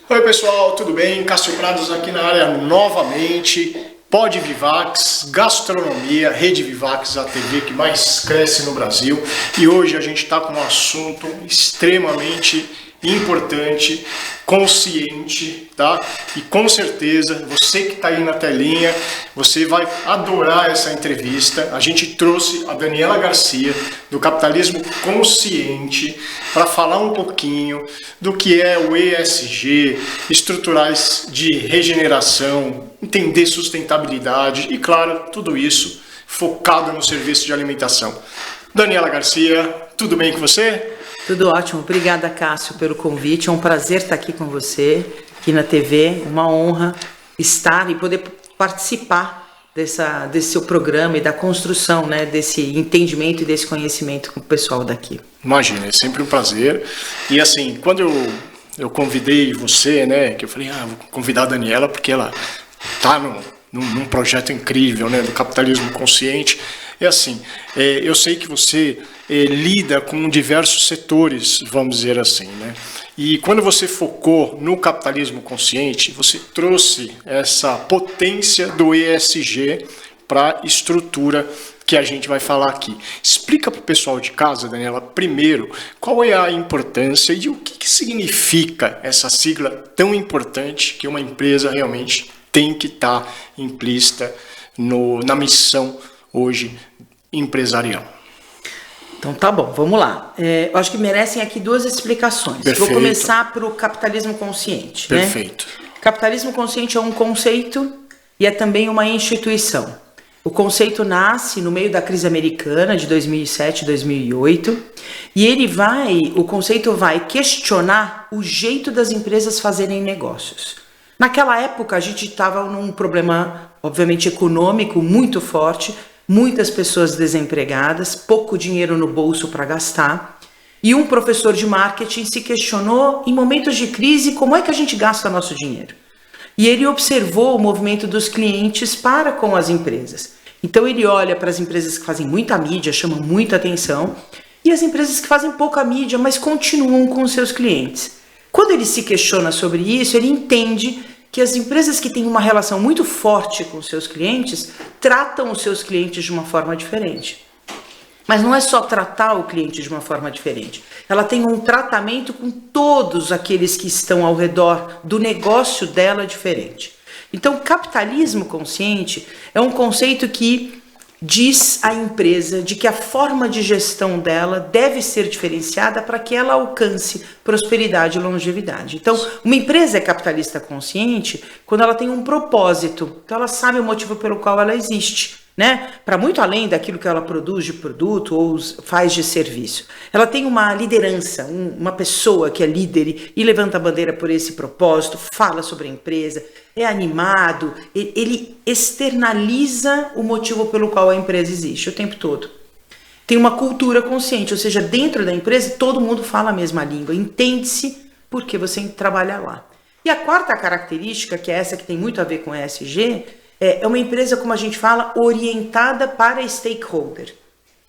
Oi pessoal, tudo bem? Cássio Prados aqui na área novamente. Pod Vivax, gastronomia, Rede Vivax, a TV que mais cresce no Brasil. E hoje a gente está com um assunto extremamente importante, consciente, tá? E com certeza, você que está aí na telinha, você vai adorar essa entrevista. A gente trouxe a Daniela Garcia, do Capitalismo Consciente, para falar um pouquinho do que é o ESG, estruturais de regeneração, entender sustentabilidade e, claro, tudo isso focado no serviço de alimentação. Daniela Garcia, tudo bem com você? Tudo ótimo. Obrigada, Cássio, pelo convite. É um prazer estar aqui com você, aqui na TV. Uma honra estar e poder participar desse seu programa e da construção, né, desse entendimento e desse conhecimento com o pessoal daqui. Imagina, é sempre um prazer. E assim, quando eu convidei você, né, que eu falei, vou convidar a Daniela porque ela está num projeto incrível, né, do capitalismo consciente. É assim, eu sei que você lida com diversos setores, vamos dizer assim, né? E quando você focou no capitalismo consciente, você trouxe essa potência do ESG para a estrutura que a gente vai falar aqui. Explica para o pessoal de casa, Daniela, primeiro, qual é a importância e o que significa essa sigla tão importante que uma empresa realmente tem que estar implícita na missão hoje empresarial. Então tá bom, vamos lá. Eu acho que merecem aqui duas explicações. Perfeito. Vou começar para o capitalismo consciente. Perfeito. Né? Capitalismo consciente é um conceito e é também uma instituição. O conceito nasce no meio da crise americana de 2007, 2008 e o conceito vai questionar o jeito das empresas fazerem negócios. Naquela época a gente estava num problema, obviamente, econômico muito forte, muitas pessoas desempregadas, pouco dinheiro no bolso para gastar. E um professor de marketing se questionou, em momentos de crise, como é que a gente gasta nosso dinheiro? E ele observou o movimento dos clientes para com as empresas. Então ele olha para as empresas que fazem muita mídia, chamam muita atenção, e as empresas que fazem pouca mídia, mas continuam com seus clientes. Quando ele se questiona sobre isso, ele entende que as empresas que têm uma relação muito forte com seus clientes tratam os seus clientes de uma forma diferente. Mas não é só tratar o cliente de uma forma diferente. Ela tem um tratamento com todos aqueles que estão ao redor do negócio dela diferente. Então, capitalismo consciente é um conceito que diz à empresa de que a forma de gestão dela deve ser diferenciada para que ela alcance prosperidade e longevidade. Então, uma empresa é capitalista consciente quando ela tem um propósito, então ela sabe o motivo pelo qual ela existe, né? Para muito além daquilo que ela produz de produto ou faz de serviço. Ela tem uma liderança, uma pessoa que é líder e levanta a bandeira por esse propósito, fala sobre a empresa, é animado, ele externaliza o motivo pelo qual a empresa existe o tempo todo. Tem uma cultura consciente, ou seja, dentro da empresa todo mundo fala a mesma língua, entende-se porque você trabalha lá. E a quarta característica, que é essa que tem muito a ver com ESG, é uma empresa, como a gente fala, orientada para stakeholder.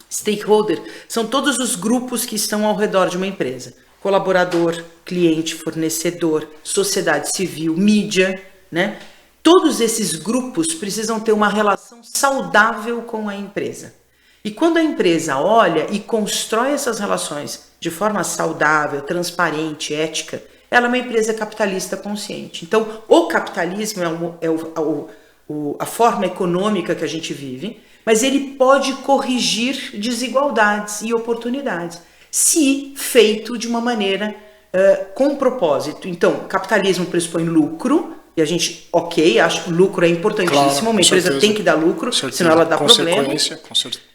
Stakeholder são todos os grupos que estão ao redor de uma empresa. Colaborador, cliente, fornecedor, sociedade civil, mídia, né? Todos esses grupos precisam ter uma relação saudável com a empresa. E quando a empresa olha e constrói essas relações de forma saudável, transparente, ética, ela é uma empresa capitalista consciente. Então, o capitalismo a forma econômica que a gente vive, mas ele pode corrigir desigualdades e oportunidades, se feito de uma maneira com propósito. Então, capitalismo pressupõe lucro, e a gente, acho que o lucro é importantíssimo, claro, uma empresa certeza. Tem que dar lucro, senão ela dá problema.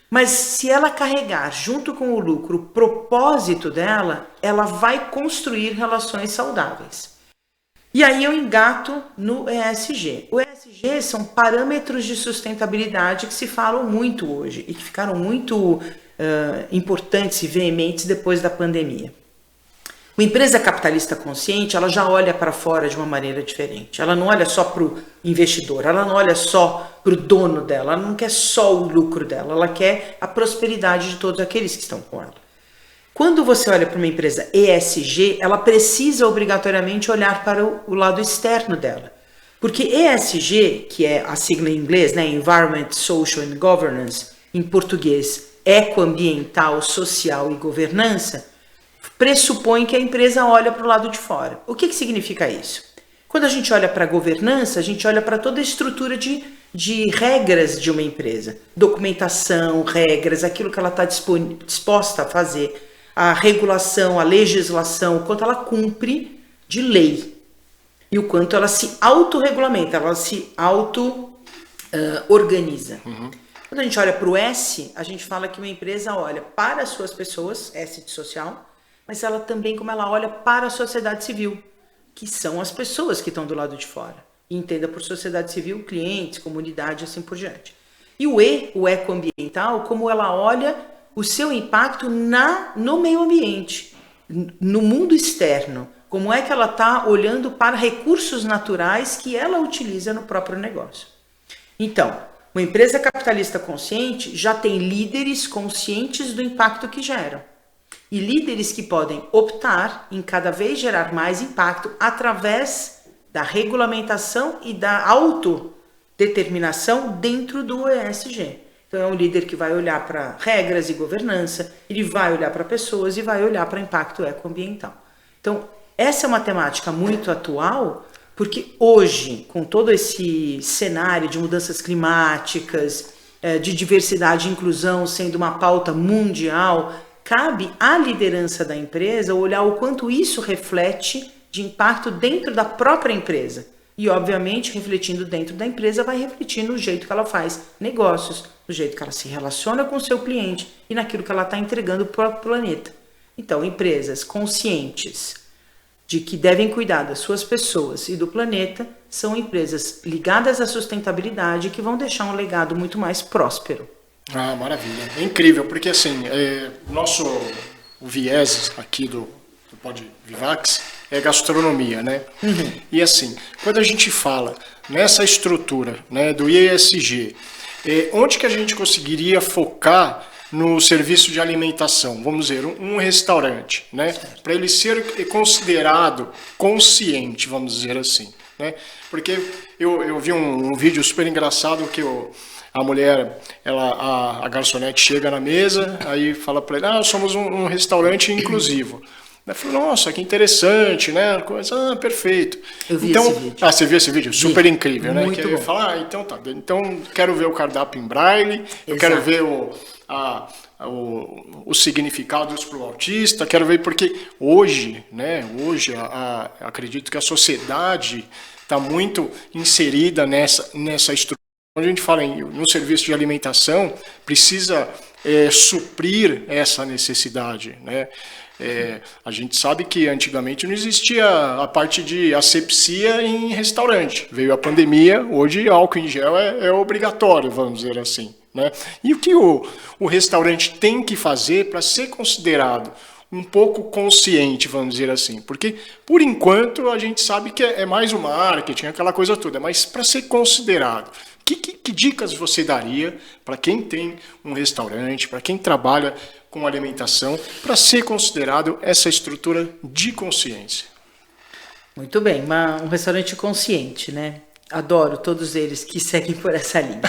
Mas se ela carregar junto com o lucro o propósito dela, ela vai construir relações saudáveis. E aí eu engato no ESG. O ESG são parâmetros de sustentabilidade que se falam muito hoje e que ficaram muito importantes e veementes depois da pandemia. Uma empresa capitalista consciente, ela já olha para fora de uma maneira diferente. Ela não olha só para o investidor, ela não olha só para o dono dela, ela não quer só o lucro dela, ela quer a prosperidade de todos aqueles que estão com ela. Quando você olha para uma empresa ESG, ela precisa obrigatoriamente olhar para o lado externo dela. Porque ESG, que é a sigla em inglês, né, Environment, Social and Governance, em português, ecoambiental, social e governança, pressupõe que a empresa olha para o lado de fora. O que significa isso? Quando a gente olha para a governança, a gente olha para toda a estrutura de regras de uma empresa. Documentação, regras, aquilo que ela está disposta a fazer, a regulação, a legislação, o quanto ela cumpre de lei. E o quanto ela se autorregulamenta, ela se auto-organiza. Quando a gente olha para o S, a gente fala que uma empresa olha para as suas pessoas, S de social, mas ela também, como ela olha para a sociedade civil, que são as pessoas que estão do lado de fora. E entenda por sociedade civil, clientes, comunidade, assim por diante. E o E, o ecoambiental, como ela olha o seu impacto no meio ambiente, no mundo externo. Como é que ela está olhando para recursos naturais que ela utiliza no próprio negócio. Então, uma empresa capitalista consciente já tem líderes conscientes do impacto que geram. E líderes que podem optar em cada vez gerar mais impacto através da regulamentação e da autodeterminação dentro do ESG. Então é um líder que vai olhar para regras e governança, ele vai olhar para pessoas e vai olhar para impacto ecoambiental. Então, essa é uma temática muito atual, porque hoje, com todo esse cenário de mudanças climáticas, de diversidade e inclusão sendo uma pauta mundial, cabe à liderança da empresa olhar o quanto isso reflete de impacto dentro da própria empresa. E, obviamente, refletindo dentro da empresa, vai refletir no jeito que ela faz negócios, no jeito que ela se relaciona com o seu cliente e naquilo que ela está entregando para o planeta. Então, empresas conscientes de que devem cuidar das suas pessoas e do planeta são empresas ligadas à sustentabilidade que vão deixar um legado muito mais próspero. Ah, maravilha. É incrível, porque assim, o viés aqui do Pod Vivax é gastronomia, né? E assim, quando a gente fala nessa estrutura, né, do ESG, onde que a gente conseguiria focar no serviço de alimentação? Vamos dizer, um restaurante, né? Para ele ser considerado consciente, vamos dizer assim, né? Porque eu vi um vídeo super engraçado que a mulher, a garçonete chega na mesa, aí fala para ele, somos um restaurante inclusivo. Eu falei, nossa, que interessante, né? Coisa, perfeito. Eu vi esse vídeo. Você viu esse vídeo? Super incrível, né? Muito bom. Fala, então tá. Então quero ver o cardápio em braille, eu quero ver o significado para o autista, quero ver porque hoje, né? Acredito que a sociedade está muito inserida nessa estrutura. Quando a gente fala no serviço de alimentação, precisa suprir essa necessidade, né? A gente sabe que antigamente não existia a parte de asepsia em restaurante. Veio a pandemia, hoje álcool em gel é obrigatório, vamos dizer assim, né? E o que o restaurante tem que fazer para ser considerado um pouco consciente, vamos dizer assim? Porque, por enquanto, a gente sabe que é mais o marketing, aquela coisa toda, mas para ser considerado, que dicas você daria para quem tem um restaurante, para quem trabalha com alimentação, para ser considerado essa estrutura de consciência? Muito bem, um restaurante consciente, né? Adoro todos eles que seguem por essa linha.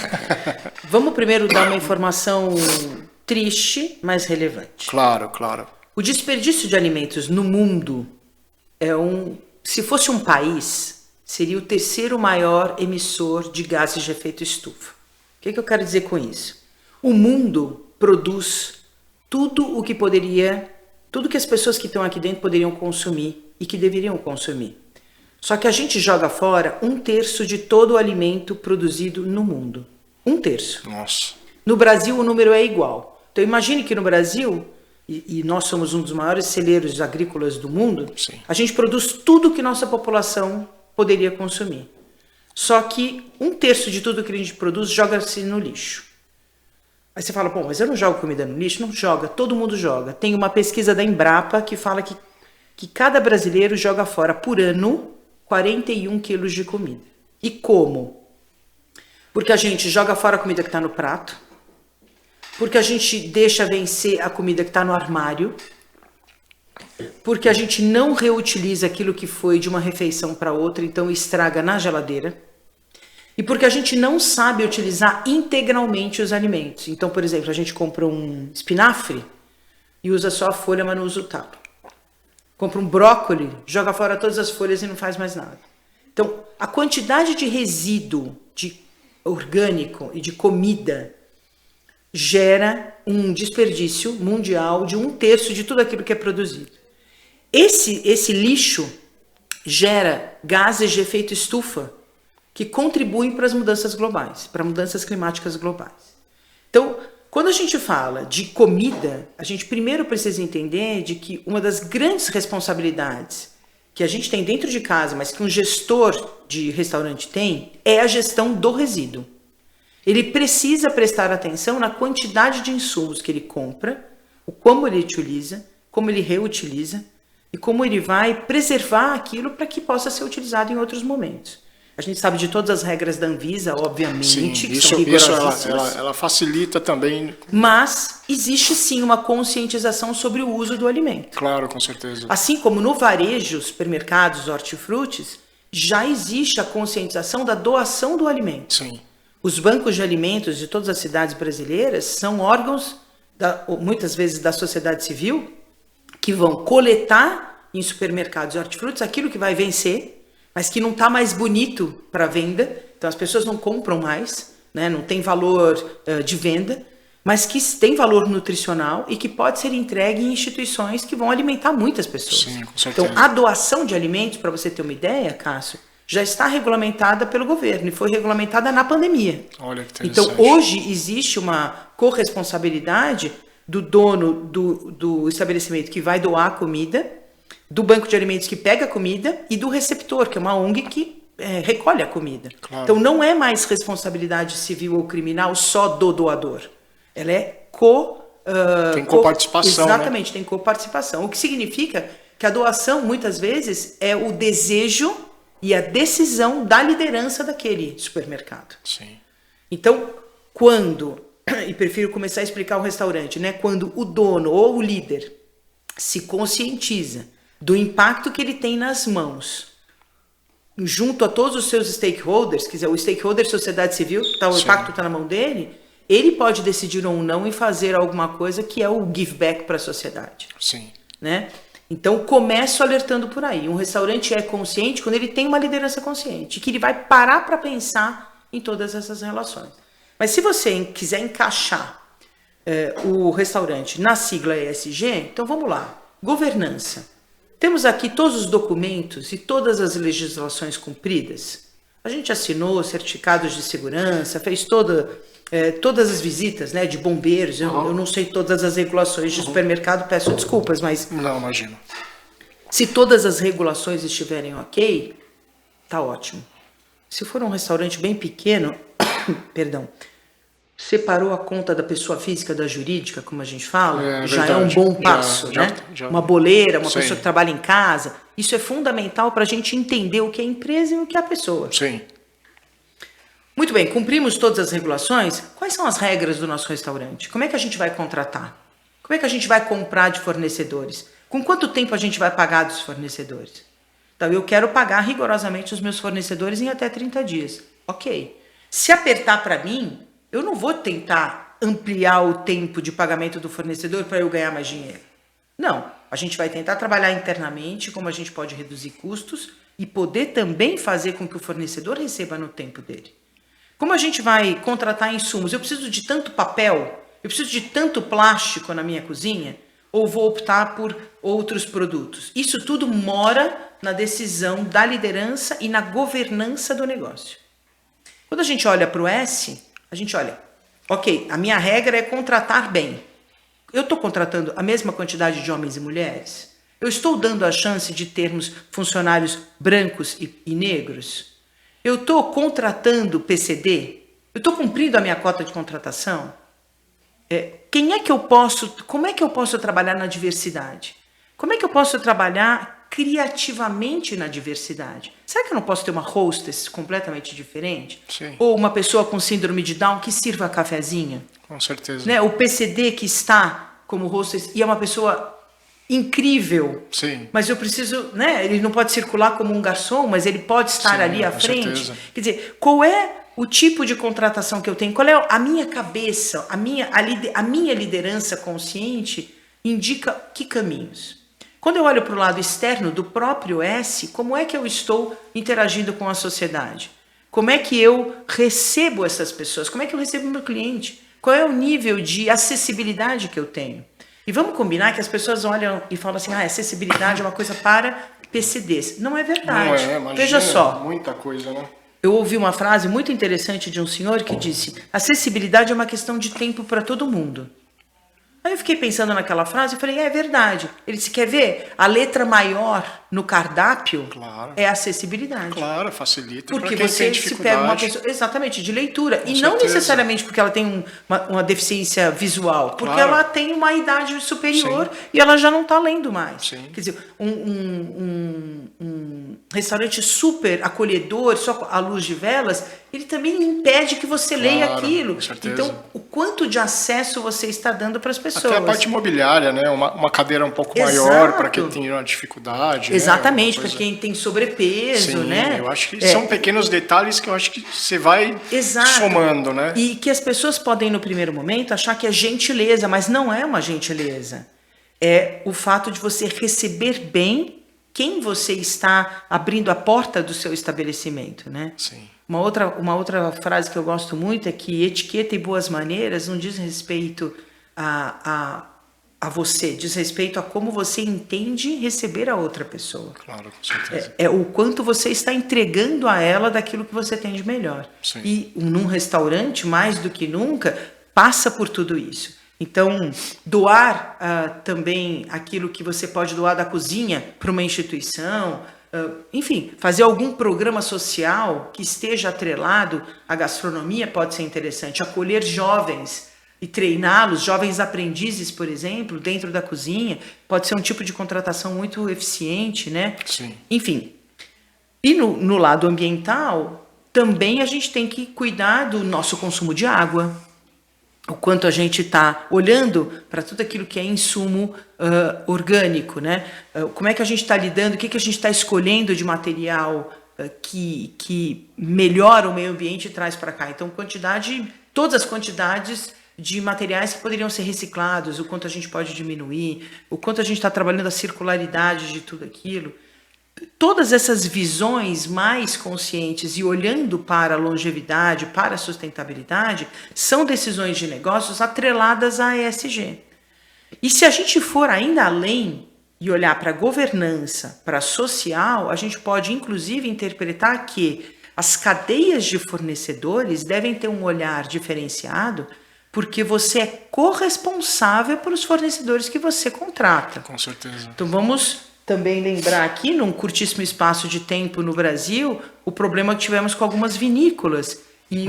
Vamos primeiro dar uma informação triste, mas relevante. Claro. O desperdício de alimentos no mundo se fosse um país, seria o terceiro maior emissor de gases de efeito estufa. O que eu quero dizer com isso? O mundo produz tudo que as pessoas que estão aqui dentro poderiam consumir e que deveriam consumir. Só que a gente joga fora 1/3 de todo o alimento produzido no mundo. 1/3. Nossa. No Brasil o número é igual. Então imagine que no Brasil, e nós somos um dos maiores celeiros agrícolas do mundo, sim, a gente produz tudo que nossa população poderia consumir. Só que 1/3 de tudo que a gente produz joga-se no lixo. Aí você fala, mas eu não jogo comida no lixo? Não joga, todo mundo joga. Tem uma pesquisa da Embrapa que fala que cada brasileiro joga fora por ano 41 quilos de comida. E como? Porque a gente joga fora a comida que está no prato, porque a gente deixa vencer a comida que está no armário, porque a gente não reutiliza aquilo que foi de uma refeição para outra, então estraga na geladeira, e porque a gente não sabe utilizar integralmente os alimentos. Então, por exemplo, a gente compra um espinafre e usa só a folha, mas não usa o talo. Compra um brócoli, joga fora todas as folhas e não faz mais nada. Então, a quantidade de resíduo de orgânico e de comida gera um desperdício mundial de 1/3 de tudo aquilo que é produzido. Esse lixo gera gases de efeito estufa que contribuem para as mudanças globais, para mudanças climáticas globais. Então, quando a gente fala de comida, a gente primeiro precisa entender de que uma das grandes responsabilidades que a gente tem dentro de casa, mas que um gestor de restaurante tem, é a gestão do resíduo. Ele precisa prestar atenção na quantidade de insumos que ele compra, o como ele utiliza, como ele reutiliza e como ele vai preservar aquilo para que possa ser utilizado em outros momentos. A gente sabe de todas as regras da Anvisa, obviamente, sim, que isso, são rigorosíssimas. ela facilita também. Mas existe sim uma conscientização sobre o uso do alimento. Claro, com certeza. Assim como no varejo, supermercados, hortifrutis, já existe a conscientização da doação do alimento. Sim. Os bancos de alimentos de todas as cidades brasileiras são órgãos, muitas vezes da sociedade civil, que vão coletar em supermercados e hortifrutis aquilo que vai vencer, mas que não está mais bonito para venda, então as pessoas não compram mais, né? Não tem valor de venda, mas que tem valor nutricional e que pode ser entregue em instituições que vão alimentar muitas pessoas. Sim, com certeza. Então, a doação de alimentos, para você ter uma ideia, Cássio, já está regulamentada pelo governo e foi regulamentada na pandemia. Olha que interessante. Então, hoje existe uma corresponsabilidade do dono do estabelecimento que vai doar a comida, do banco de alimentos que pega a comida e do receptor, que é uma ONG que recolhe a comida. Claro. Então, não é mais responsabilidade civil ou criminal só do doador. Ela é tem coparticipação, exatamente, né? tem coparticipação. O que significa que a doação, muitas vezes, é o desejo e a decisão da liderança daquele supermercado. Sim. Então, quando, e prefiro começar a explicar o restaurante, né? Quando o dono ou o líder se conscientiza do impacto que ele tem nas mãos, junto a todos os seus stakeholders, quer dizer, o stakeholder sociedade civil, o impacto está na mão dele, ele pode decidir ou não em fazer alguma coisa que é o give back para a sociedade. Sim. Né? Então, começo alertando por aí. Um restaurante é consciente quando ele tem uma liderança consciente, que ele vai parar para pensar em todas essas relações. Mas se você quiser encaixar o restaurante na sigla ESG, então vamos lá. Governança. Temos aqui todos os documentos e todas as legislações cumpridas. A gente assinou certificados de segurança, fez todas as visitas, né, de bombeiros. Eu não sei todas as regulações de supermercado, peço desculpas, mas... Não, imagino. Se todas as regulações estiverem ok, tá ótimo. Se for um restaurante bem pequeno, perdão, separou a conta da pessoa física da jurídica, como a gente fala, já é um bom passo, né? Uma boleira, uma pessoa que trabalha em casa. Isso é fundamental para a gente entender o que é a empresa e o que é a pessoa. Sim. Muito bem, cumprimos todas as regulações. Quais são as regras do nosso restaurante? Como é que a gente vai contratar? Como é que a gente vai comprar de fornecedores? Com quanto tempo a gente vai pagar dos fornecedores? Então, eu quero pagar rigorosamente os meus fornecedores em até 30 dias. Ok. Se apertar para mim, eu não vou tentar ampliar o tempo de pagamento do fornecedor para eu ganhar mais dinheiro. Não. A gente vai tentar trabalhar internamente como a gente pode reduzir custos e poder também fazer com que o fornecedor receba no tempo dele. Como a gente vai contratar insumos? Eu preciso de tanto papel? Eu preciso de tanto plástico na minha cozinha? Ou vou optar por outros produtos? Isso tudo mora na decisão da liderança e na governança do negócio. Quando a gente olha para o S, a gente olha, ok, a minha regra é contratar bem. Eu estou contratando a mesma quantidade de homens e mulheres? Eu estou dando a chance de termos funcionários brancos e negros? Eu estou contratando PCD? Eu estou cumprindo a minha cota de contratação? Como é que eu posso trabalhar na diversidade? Como é que eu posso trabalhar criativamente na diversidade. Será que eu não posso ter uma hostess completamente diferente? Sim. Ou uma pessoa com síndrome de Down que sirva cafezinho? Com certeza. Né? O PCD que está como hostess e é uma pessoa incrível. Sim. Mas eu preciso, né? Ele não pode circular como um garçom, mas ele pode estar Sim, ali à com frente. certeza. Quer dizer, qual é o tipo de contratação que eu tenho? Qual é a minha cabeça, a minha liderança consciente indica que caminhos? Quando eu olho para o lado externo do próprio S, como é que eu estou interagindo com a sociedade? Como é que eu recebo essas pessoas? Como é que eu recebo meu cliente? Qual é o nível de acessibilidade que eu tenho? E vamos combinar que as pessoas olham e falam assim, acessibilidade é uma coisa para PCDs. Não é verdade. Não é, imagina, veja só. Muita coisa, né? Eu ouvi uma frase muito interessante de um senhor que disse, acessibilidade é uma questão de tempo para todo mundo. Aí eu fiquei pensando naquela frase e falei, é verdade. Ele disse, quer ver? A letra maior no cardápio é acessibilidade. Claro, facilita. Porque quem você tem se pega uma pessoa, exatamente, de leitura. Com e não certeza. necessariamente porque ela tem uma deficiência visual, porque Claro. ela tem uma idade superior Sim. e ela já não está lendo mais. Sim. Quer dizer, um restaurante super acolhedor, só à luz de velas, ele também impede que você leia aquilo. Com certeza. Então, o quanto de acesso você está dando para as pessoas. Até a parte imobiliária, né? Uma cadeira um pouco maior para quem tem uma dificuldade. Exatamente, né? para quem tem sobrepeso, Sim, né? Eu acho que são pequenos detalhes que eu acho que você vai somando, né? E que as pessoas podem, no primeiro momento, achar que é gentileza, mas não é uma gentileza. É o fato de você receber bem quem você está abrindo a porta do seu estabelecimento, né? Sim. Uma outra frase que eu gosto muito é que etiqueta e boas maneiras não diz respeito a você, diz respeito a como você entende receber a outra pessoa. Claro, com certeza. É o quanto você está entregando a ela daquilo que você tem de melhor. Sim. E num restaurante, mais do que nunca, passa por tudo isso. Então, doar também aquilo que você pode doar da cozinha para uma instituição, enfim, fazer algum programa social que esteja atrelado à gastronomia pode ser interessante. Acolher jovens e treiná-los, jovens aprendizes, por exemplo, dentro da cozinha, pode ser um tipo de contratação muito eficiente, né? Sim. Enfim, e no lado ambiental, também a gente tem que cuidar do nosso consumo de água, o quanto a gente está olhando para tudo aquilo que é insumo orgânico, né? Como é que a gente está lidando, o que a gente está escolhendo de material que melhora o meio ambiente e traz para cá. Então, todas as quantidades de materiais que poderiam ser reciclados, o quanto a gente pode diminuir, o quanto a gente está trabalhando a circularidade de tudo aquilo. Todas essas visões mais conscientes e olhando para a longevidade, para a sustentabilidade, são decisões de negócios atreladas à ESG. E se a gente for ainda além e olhar para a governança, para a social, a gente pode inclusive interpretar que as cadeias de fornecedores devem ter um olhar diferenciado, porque você é corresponsável pelos fornecedores que você contrata. Com certeza. Então vamos também lembrar aqui, num curtíssimo espaço de tempo no Brasil, o problema que tivemos com algumas vinícolas e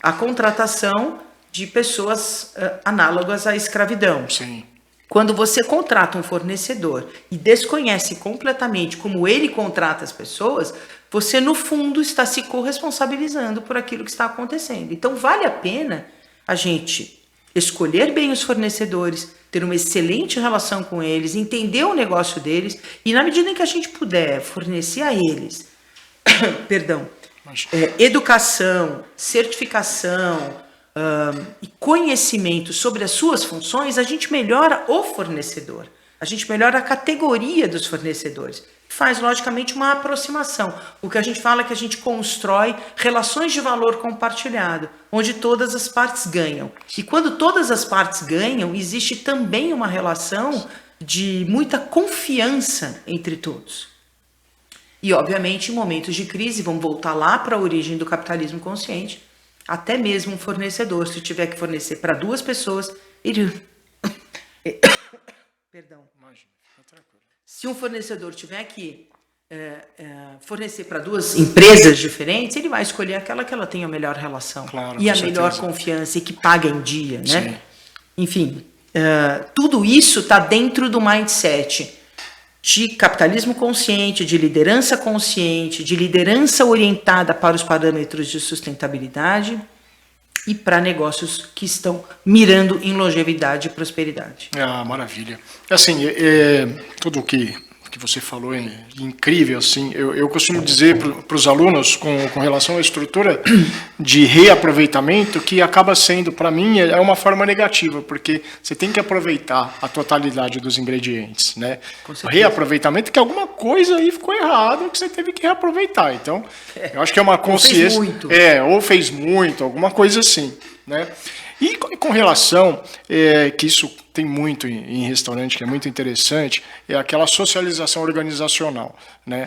a contratação de pessoas análogas à escravidão. Sim. Quando você contrata um fornecedor e desconhece completamente como ele contrata as pessoas, você, no fundo, está se corresponsabilizando por aquilo que está acontecendo. Então, vale a pena a gente escolher bem os fornecedores, ter uma excelente relação com eles, entender o negócio deles e, na medida em que a gente puder fornecer a eles educação, certificação e conhecimento sobre as suas funções, a gente melhora o fornecedor, a gente melhora a categoria dos fornecedores. Faz, logicamente, uma aproximação. O que a gente fala é que a gente constrói relações de valor compartilhado, onde todas as partes ganham. E quando todas as partes ganham, existe também uma relação de muita confiança entre todos. E, obviamente, em momentos de crise, vamos voltar lá para a origem do capitalismo consciente, até mesmo um fornecedor, se tiver que fornecer para 2 pessoas, ele... Perdão. Se um fornecedor tiver que fornecer para 2 empresas diferentes, ele vai escolher aquela que ela tem a melhor relação, claro, e a melhor confiança e que paga em dia, né? Enfim, tudo isso está dentro do mindset. de capitalismo consciente, de liderança consciente, de liderança orientada para os parâmetros de sustentabilidade e para negócios que estão mirando em longevidade e prosperidade. Ah, maravilha. Assim, tudo o que você falou é incrível. Assim, eu costumo dizer para os alunos com relação à estrutura de reaproveitamento que acaba sendo, para mim, é uma forma negativa, porque você tem que aproveitar a totalidade dos ingredientes, né? O reaproveitamento, que alguma coisa aí ficou errada que você teve que reaproveitar. Então, eu acho que é uma consciência... Ou fez muito. Ou fez muito, alguma coisa assim, né? E com relação, que isso tem muito em restaurante, que é muito interessante, é aquela socialização organizacional, né?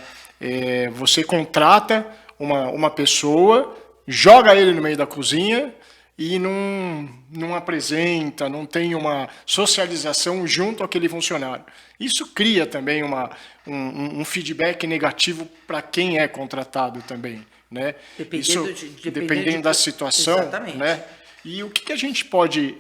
Você contrata uma pessoa, joga ele no meio da cozinha e não apresenta, não tem uma socialização junto àquele funcionário. Isso cria também um feedback negativo para quem é contratado também, né? Dependendo da situação, exatamente. Né? E o que a gente pode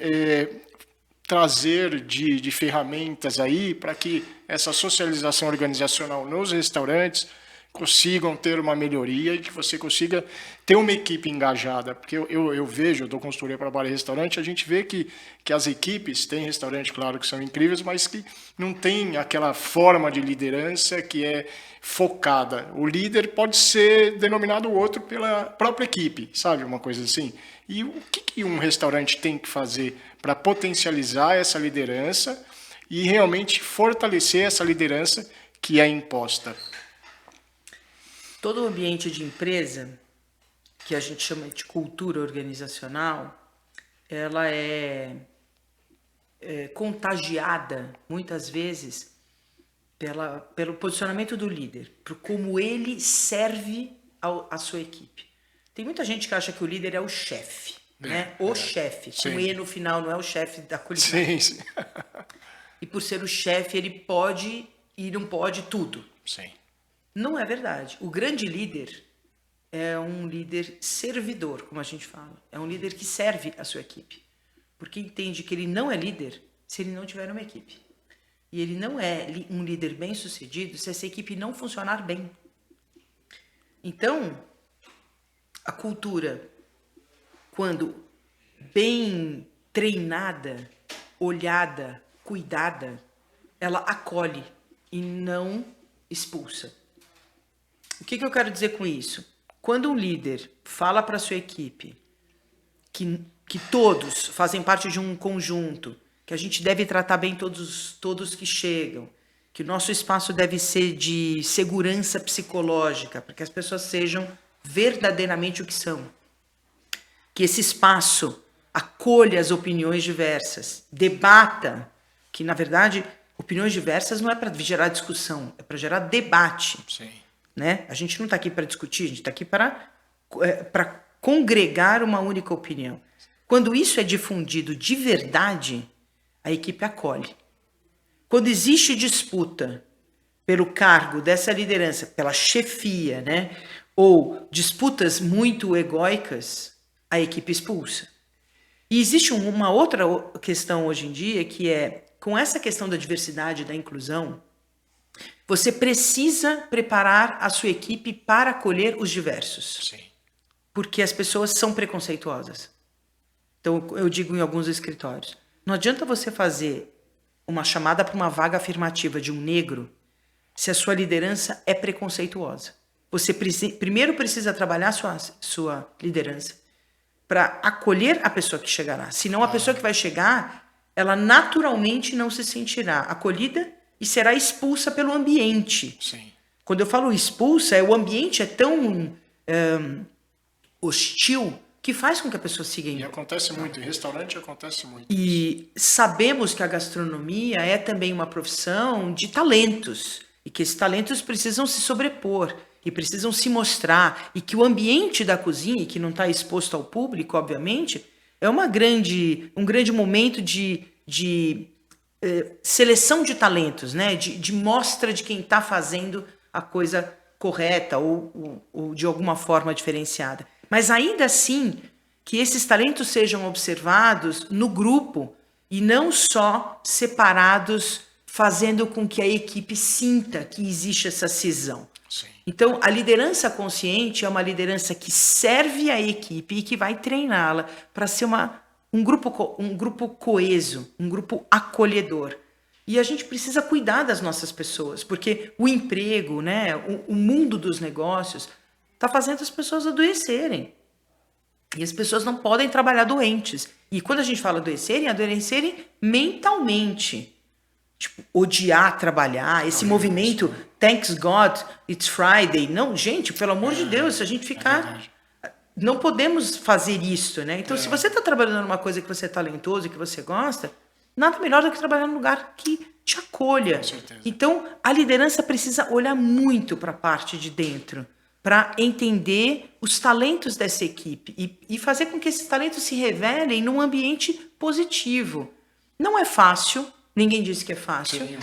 trazer de ferramentas aí para que essa socialização organizacional nos restaurantes consigam ter uma melhoria e que você consiga ter uma equipe engajada? Porque eu vejo, eu dou consultoria para bar e restaurante, a gente vê que as equipes, tem restaurantes, claro, que são incríveis, mas que não tem aquela forma de liderança que é focada. O líder pode ser denominado outro pela própria equipe, sabe? Uma coisa assim. E o que um restaurante tem que fazer para potencializar essa liderança e realmente fortalecer essa liderança que é imposta? Todo o ambiente de empresa, que a gente chama de cultura organizacional, ela é contagiada, muitas vezes, pelo posicionamento do líder, por como ele serve à sua equipe. Tem muita gente que acha que o líder é o chefe, né? O chefe, com E no final, não é o chefe da culinária. Sim. E por ser o chefe, ele pode e não pode tudo. Sim. Não é verdade. O grande líder é um líder servidor, como a gente fala. É um líder que serve a sua equipe. Porque entende que ele não é líder se ele não tiver uma equipe. E ele não é um líder bem-sucedido se essa equipe não funcionar bem. Então, a cultura, quando bem treinada, olhada, cuidada, ela acolhe e não expulsa. O que eu quero dizer com isso? Quando um líder fala para a sua equipe que todos fazem parte de um conjunto, que a gente deve tratar bem todos que chegam, que o nosso espaço deve ser de segurança psicológica, para que as pessoas sejam verdadeiramente o que são. Que esse espaço acolha as opiniões diversas, debata, que na verdade opiniões diversas não é para gerar discussão, é para gerar debate. Sim. Né? A gente não está aqui para discutir, a gente está aqui para congregar uma única opinião. Quando isso é difundido de verdade, a equipe acolhe. Quando existe disputa pelo cargo dessa liderança, pela chefia, né? Ou disputas muito egóicas, a equipe expulsa. E existe uma outra questão hoje em dia, que é, com essa questão da diversidade e da inclusão, você precisa preparar a sua equipe para acolher os diversos. Sim. Porque as pessoas são preconceituosas. Então, eu digo em alguns escritórios, não adianta você fazer uma chamada para uma vaga afirmativa de um negro se a sua liderança é preconceituosa. Você primeiro precisa trabalhar a sua liderança para acolher a pessoa que chegará. Senão a pessoa que vai chegar, ela naturalmente não se sentirá acolhida e será expulsa pelo ambiente. Sim. Quando eu falo expulsa, o ambiente é tão hostil que faz com que a pessoa siga indo. E acontece muito, em restaurante acontece muito. E sabemos que a gastronomia é também uma profissão de talentos, e que esses talentos precisam se sobrepor, e precisam se mostrar, e que o ambiente da cozinha, que não está exposto ao público, obviamente, é um grande momento de seleção de talentos, né? de mostra de quem está fazendo a coisa correta ou de alguma forma diferenciada. Mas ainda assim, que esses talentos sejam observados no grupo e não só separados fazendo com que a equipe sinta que existe essa cisão. Sim. Então, a liderança consciente é uma liderança que serve a equipe e que vai treiná-la para ser um grupo coeso, um grupo acolhedor. E a gente precisa cuidar das nossas pessoas, porque o emprego, né, o mundo dos negócios está fazendo as pessoas adoecerem. E as pessoas não podem trabalhar doentes. E quando a gente fala adoecerem mentalmente. Tipo, odiar trabalhar, esse movimento Thanks God, It's Friday. Não, gente, pelo amor de Deus, se a gente ficar... não podemos fazer isso, né? Então, se você está trabalhando numa coisa que você é talentoso e que você gosta, nada melhor do que trabalhar num lugar que te acolha. Com certeza. Então, a liderança precisa olhar muito para a parte de dentro, para entender os talentos dessa equipe e fazer com que esses talentos se revelem num ambiente positivo. Não é fácil, ninguém disse que é fácil. Sim,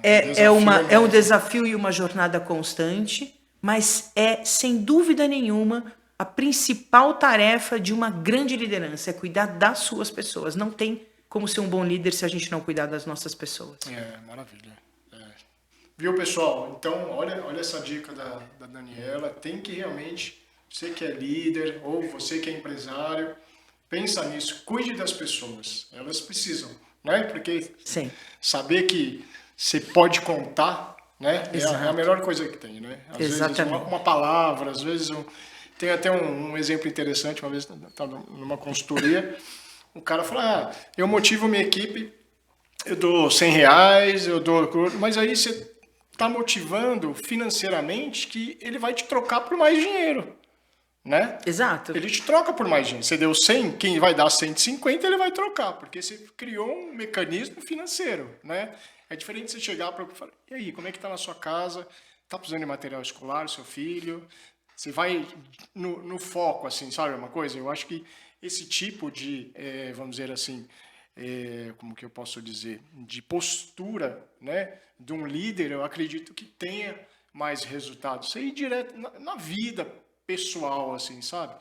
É um desafio e uma jornada constante, mas é, sem dúvida nenhuma, a principal tarefa de uma grande liderança é cuidar das suas pessoas. Não tem como ser um bom líder se a gente não cuidar das nossas pessoas. Maravilha. Viu, pessoal? Então, olha essa dica da Daniela. Tem que realmente, você que é líder ou você que é empresário, pensa nisso. Cuide das pessoas. Elas precisam, né? Porque Sim. saber que você pode contar, né? É a melhor coisa que tem, né? Às Exatamente. vezes uma palavra, às vezes... Tem até um exemplo interessante. Uma vez eu estava numa consultoria, o cara falou, eu motivo minha equipe, eu dou R$100, eu dou... Mas aí você está motivando financeiramente que ele vai te trocar por mais dinheiro, né? Exato. Ele te troca por mais dinheiro. Você deu 100, quem vai dar 150, ele vai trocar, porque você criou um mecanismo financeiro, né? É diferente você chegar para falar, e aí, como é que está na sua casa? Está precisando de material escolar, seu filho? Você vai no foco, assim, sabe uma coisa? Eu acho que esse tipo de, vamos dizer assim, como que eu posso dizer, de postura, né, de um líder, eu acredito que tenha mais resultados. Isso aí direto na vida pessoal, assim, sabe?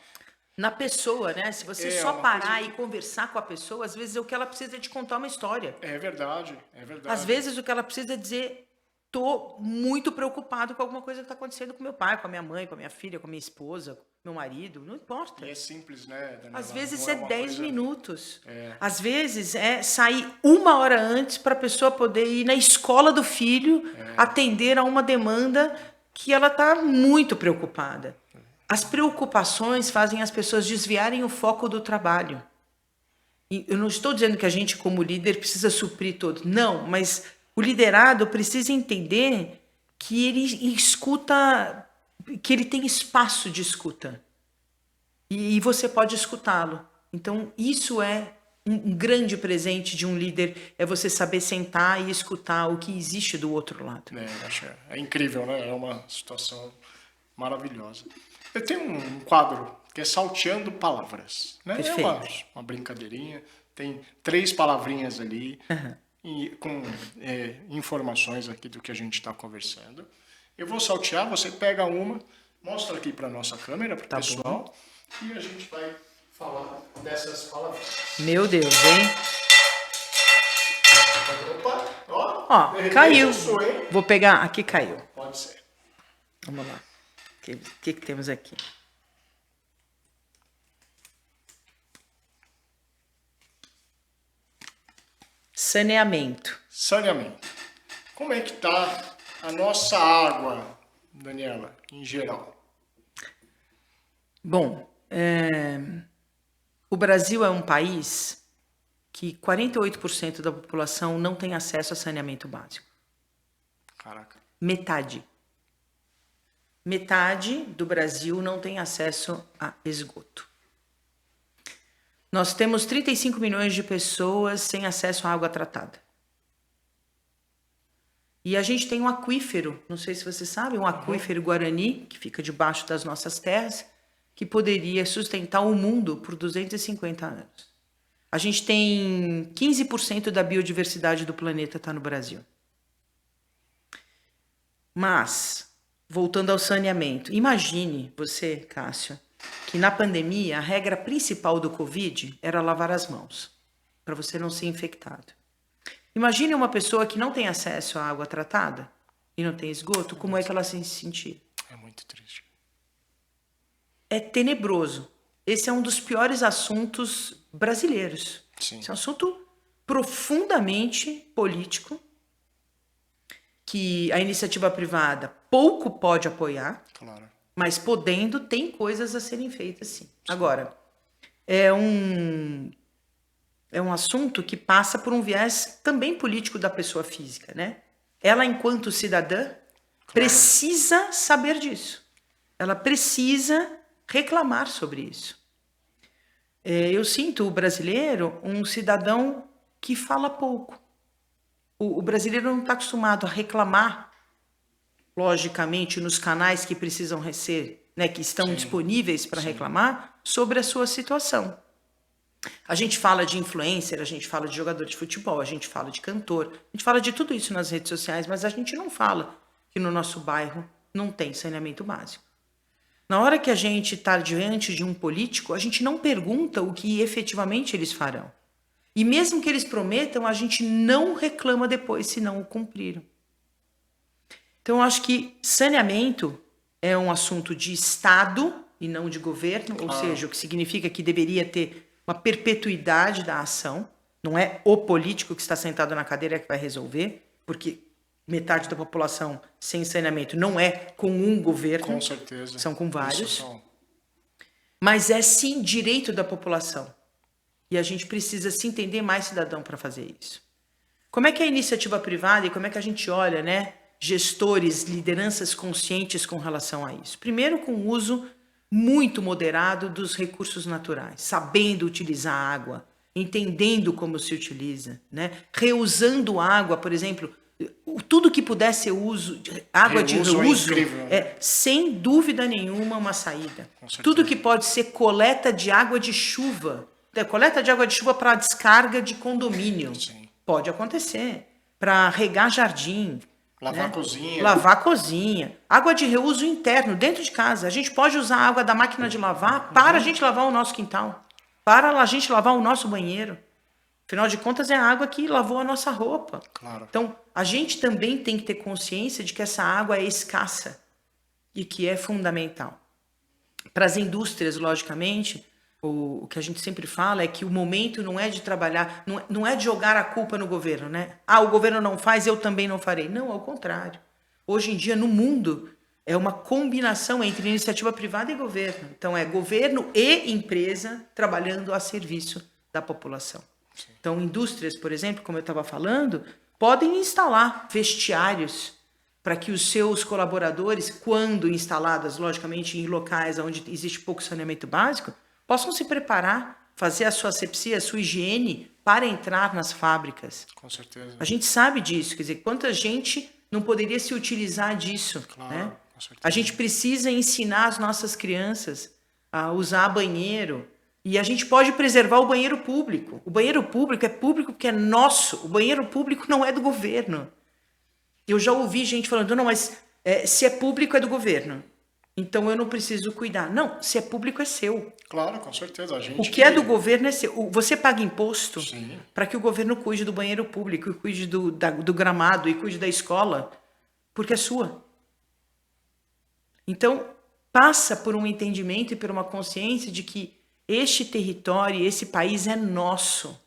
Na pessoa, né? Se você só parar e conversar com a pessoa, às vezes o que ela precisa é te contar uma história. É verdade, é verdade. Às vezes o que ela precisa é dizer, tô muito preocupado com alguma coisa que está acontecendo com meu pai, com a minha mãe, com a minha filha, com a minha esposa, com meu marido, não importa. E é simples, né, Daniela? Às vezes Não é 10 coisa... minutos. Às vezes é sair 1 hora antes para a pessoa poder ir na escola do filho atender a uma demanda que ela está muito preocupada. As preocupações fazem as pessoas desviarem o foco do trabalho. E eu não estou dizendo que a gente, como líder, precisa suprir todo. Não, mas o liderado precisa entender que ele escuta, que ele tem espaço de escuta. E você pode escutá-lo. Então, isso é um grande presente de um líder, é você saber sentar e escutar o que existe do outro lado. É incrível, né? É uma situação maravilhosa. Eu tenho um quadro que é Salteando Palavras. Né? Perfeito. É uma brincadeirinha. Tem 3 palavrinhas ali e com informações aqui do que a gente está conversando. Eu vou saltear, você pega uma, mostra aqui para a nossa câmera, para o pessoal, bom. E a gente vai falar dessas palavrinhas. Meu Deus, hein? Opa, ó, caiu. Sou, vou pegar, aqui caiu. Pode ser. Vamos lá. O que temos aqui? Saneamento. Saneamento. Como é que está a nossa água, Daniela, em geral? Bom, o Brasil é um país que 48% da população não tem acesso a saneamento básico. Caraca. Metade do Brasil não tem acesso a esgoto. Nós temos 35 milhões de pessoas sem acesso à água tratada. E a gente tem um aquífero, não sei se você sabe, um aquífero Guarani, que fica debaixo das nossas terras, que poderia sustentar o mundo por 250 anos. A gente tem 15% da biodiversidade do planeta está no Brasil. Mas, voltando ao saneamento, imagine você, Cássio, que na pandemia a regra principal do Covid era lavar as mãos, para você não ser infectado. Imagine uma pessoa que não tem acesso à água tratada e não tem esgoto, como é que ela se sentir? É muito triste. É tenebroso. Esse é um dos piores assuntos brasileiros. Sim. Esse é um assunto profundamente político, que a iniciativa privada pouco pode apoiar, Claro. mas podendo, tem coisas a serem feitas sim. Agora, é um assunto que passa por um viés também político da pessoa física, né? Ela, enquanto cidadã, precisa saber disso. Ela precisa reclamar sobre isso. Eu sinto o brasileiro um cidadão que fala pouco. O brasileiro não está acostumado a reclamar, logicamente, nos canais que precisam ser, né, que estão disponíveis para reclamar sobre a sua situação. A gente fala de influencer, a gente fala de jogador de futebol, a gente fala de cantor, a gente fala de tudo isso nas redes sociais, mas a gente não fala que no nosso bairro não tem saneamento básico. Na hora que a gente está diante de um político, a gente não pergunta o que efetivamente eles farão. E mesmo que eles prometam, a gente não reclama depois se não o cumpriram. Então, eu acho que saneamento é um assunto de Estado e não de governo, ou seja, o que significa que deveria ter uma perpetuidade da ação. Não é o político que está sentado na cadeira que vai resolver, porque metade da população sem saneamento não é com um governo. Com certeza. São com vários. Mas é sim direito da população. E a gente precisa se entender mais cidadão para fazer isso. Como é que é a iniciativa privada e como é que a gente olha, né, gestores, lideranças conscientes com relação a isso? Primeiro, com o uso muito moderado dos recursos naturais, sabendo utilizar a água, entendendo como se utiliza, né? Reusando água, por exemplo, tudo que puder ser uso, água de reuso, é sem dúvida nenhuma uma saída. Tudo que pode ser coleta de água de chuva, coleta de água de chuva para descarga de condomínio, pode acontecer, para regar jardim, lavar a cozinha. Lavar a cozinha. Água de reuso interno, dentro de casa. A gente pode usar a água da máquina de lavar para a gente lavar o nosso quintal, para a gente lavar o nosso banheiro. Afinal de contas, é a água que lavou a nossa roupa. Claro. Então, a gente também tem que ter consciência de que essa água é escassa e que é fundamental. Para as indústrias, logicamente, o que a gente sempre fala é que o momento não é de trabalhar, não é de jogar a culpa no governo, né? Ah, o governo não faz, eu também não farei. Não, ao contrário. Hoje em dia, no mundo, é uma combinação entre iniciativa privada e governo. Então, é governo e empresa trabalhando a serviço da população. Então, indústrias, por exemplo, como eu estava falando, podem instalar vestiários para que os seus colaboradores, quando instaladas, logicamente, em locais onde existe pouco saneamento básico, possam se preparar, fazer a sua asepsia, a sua higiene para entrar nas fábricas. Com certeza. A gente sabe disso, quer dizer, quanta gente não poderia se utilizar disso, claro, né? Com certeza. A gente precisa ensinar as nossas crianças a usar banheiro e a gente pode preservar o banheiro público. O banheiro público é público porque é nosso. O banheiro público não é do governo. Eu já ouvi gente falando, não, mas se é público é do governo. Então eu não preciso cuidar. Não, se é público é seu. Claro, com certeza. O que é do governo é seu. Você paga imposto para que o governo cuide do banheiro público, e cuide do gramado, e cuide da escola, porque é sua. Então, passa por um entendimento e por uma consciência de que este território, esse país é nosso.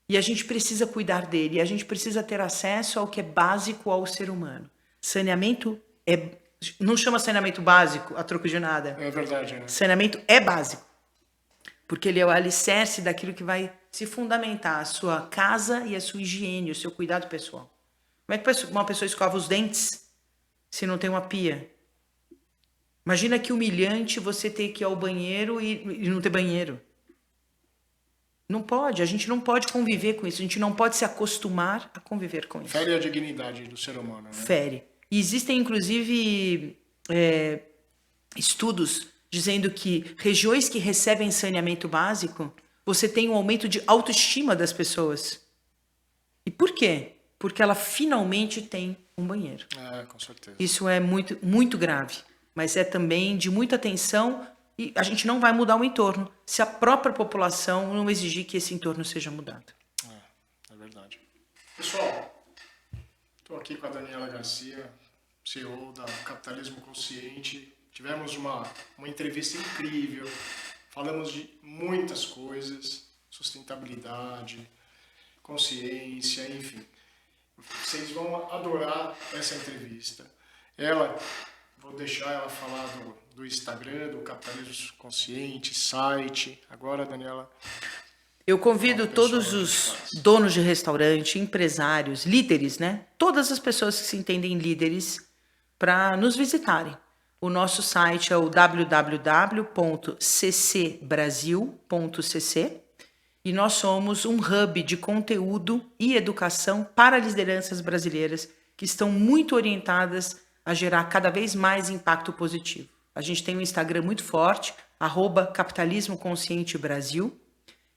E a gente precisa cuidar dele, e a gente precisa ter acesso ao que é básico ao ser humano. Saneamento não chama saneamento básico a troco de nada. É verdade. Né? Saneamento é básico. Porque ele é o alicerce daquilo que vai se fundamentar, a sua casa e a sua higiene, o seu cuidado pessoal. Como é que uma pessoa escova os dentes se não tem uma pia? Imagina que humilhante você ter que ir ao banheiro e não ter banheiro. Não pode, a gente não pode conviver com isso, a gente não pode se acostumar a conviver com isso. Fere a dignidade do ser humano. Né? Fere. E existem, inclusive, estudos dizendo que regiões que recebem saneamento básico, você tem um aumento de autoestima das pessoas. E por quê? Porque ela finalmente tem um banheiro. Com certeza. Isso é muito, muito grave, mas é também de muita atenção e a gente não vai mudar o entorno se a própria população não exigir que esse entorno seja mudado. É verdade. Pessoal, estou aqui com a Daniela Garcia, CEO da Capitalismo Consciente. Tivemos uma entrevista incrível, falamos de muitas coisas, sustentabilidade, consciência, enfim. Vocês vão adorar essa entrevista. Vou deixar ela falar do Instagram, do Capitalismo Consciente, site. Agora, Daniela... Eu convido todos os donos de restaurante, empresários, líderes, né? Todas as pessoas que se entendem líderes para nos visitarem. O nosso site é o www.ccbrasil.cc e nós somos um hub de conteúdo e educação para lideranças brasileiras que estão muito orientadas a gerar cada vez mais impacto positivo. A gente tem um Instagram muito forte, @Capitalismo Consciente Brasil,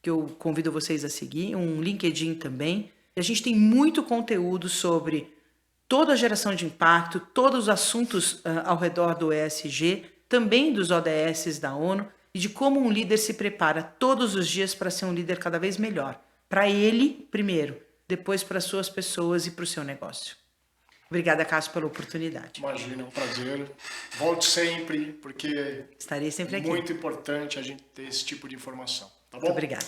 que eu convido vocês a seguir, um LinkedIn também. E a gente tem muito conteúdo sobre toda a geração de impacto, todos os assuntos ao redor do ESG, também dos ODS da ONU, e de como um líder se prepara todos os dias para ser um líder cada vez melhor. Para ele, primeiro, depois para as suas pessoas e para o seu negócio. Obrigada, Cássio, pela oportunidade. Imagina, é um prazer. Volte sempre, porque estarei sempre aqui. É muito importante a gente ter esse tipo de informação. Tá bom? Muito obrigada.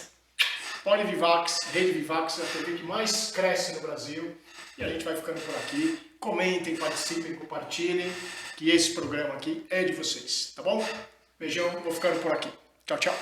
Polivivax, Rede Vivax, é a TV que mais cresce no Brasil. E a gente vai ficando por aqui. Comentem, participem, compartilhem, que esse programa aqui é de vocês. Tá bom? Beijão, vou ficando por aqui. Tchau, tchau.